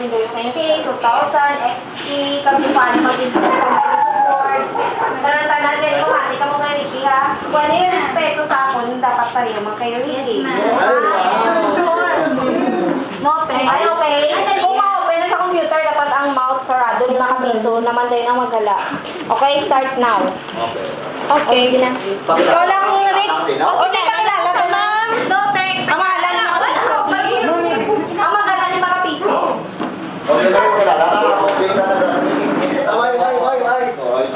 Windows 20, 2000, XP, kami paano mag-install sa my support. Tanan-tanan din ko, hati ka mo kay Ricky ha. Kung ano yung respeto sa akin, dapat sa'yo, mga kay Ricky. No, ay, okay. Kung ma-open na sa computer, dapat ang mouse sarado, nakapinto, naman din ang maghala. Okay, start now. Okay. Ikaw lang, Rick. Okay, kakilala ko na. Ang mahalan na ako. Ang maghala ni Makapiso. Okay,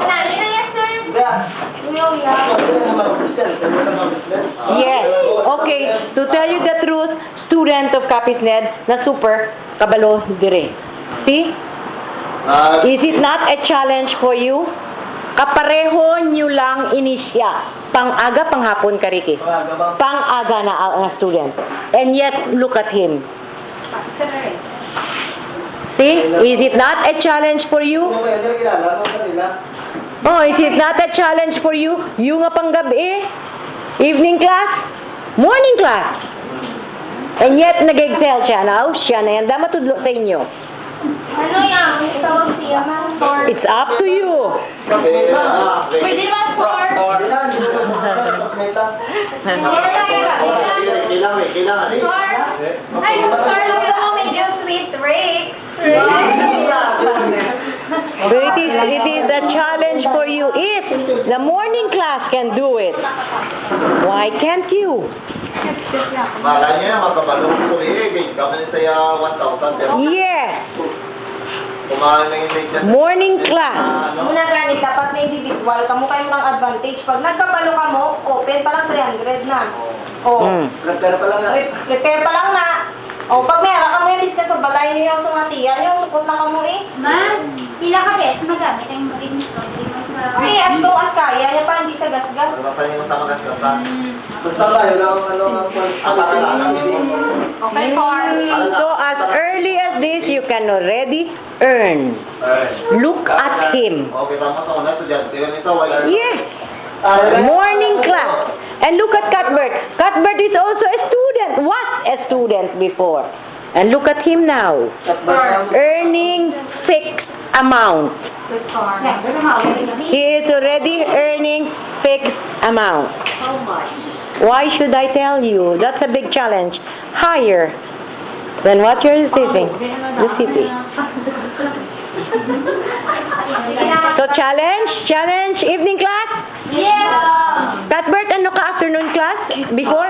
Nani na yes, sir? Yes. Okay. To tell you the truth, student of Capisned na super kabalo dire. See? Is it not a challenge for you? Kapareho nyo lang inisya. Pang-aga, panghapon ka, Ricky. Pang-aga na student. And yet, look at him. See? Is it not a challenge for you? Oh, is it not a challenge for you? Yung nga panggabi, evening class, morning class. And yet, nag-excel siya. Now, siya na yan. Dama tudlo sa inyo. Ano yan? Ito siya man for... It's up to you. Pwede naman for... Ay, for lang medyo sweet Rick. But it is a challenge for you. If the morning class can do it, why can't you? Mala niya, magkabalong ko eh. Kami saya 1,000. Yes. Kumain na yung late na. Morning class. Una gani, dapat may individual. Kamu kayo ng advantage. Pag nagkabalo ka mo, open pa lang 300 na. Oh. Prepare pa lang na. Prepare pa lang na. Oh, pag meron ka mo yung discuss sa balay niyo yung sumatiyan, yung sukot na ka mo eh. Man, pila ka bes, magamit ang rin ito. Ay, as long as kaya niya pa, hindi sa gasgas. Ano pa yung tama kasi basta tayo lang, Okay, for... So as early as this, you can already earn. Look at him. Okay, tama sa una. Estudyante yun ito. Yes. Morning class. And look at Cuthbert. Cuthbert is also a student. Was a student before. And look at him now. Earning fixed amount. He is already earning fixed amount. How much? Why should I tell you? That's a big challenge. Higher than what you're receiving. So challenge, evening class. Yeah! Cuthbert, ano ka afternoon class? Before?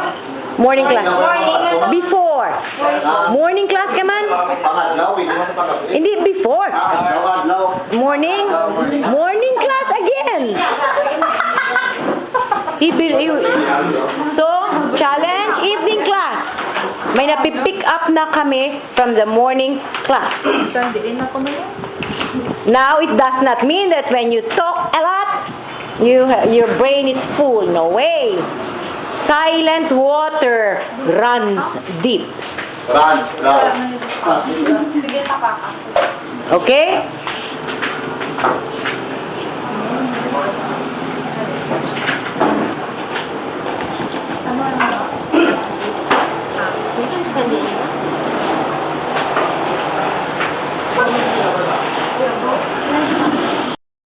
Morning class. Before. Morning class ka man? Hindi, before. Morning? Morning class again. So, challenge, evening class. May napipick up na kami from the morning class. Now, it does not mean that when you talk a lot, your brain is full. No way. Silent water runs deep. Okay? Ano?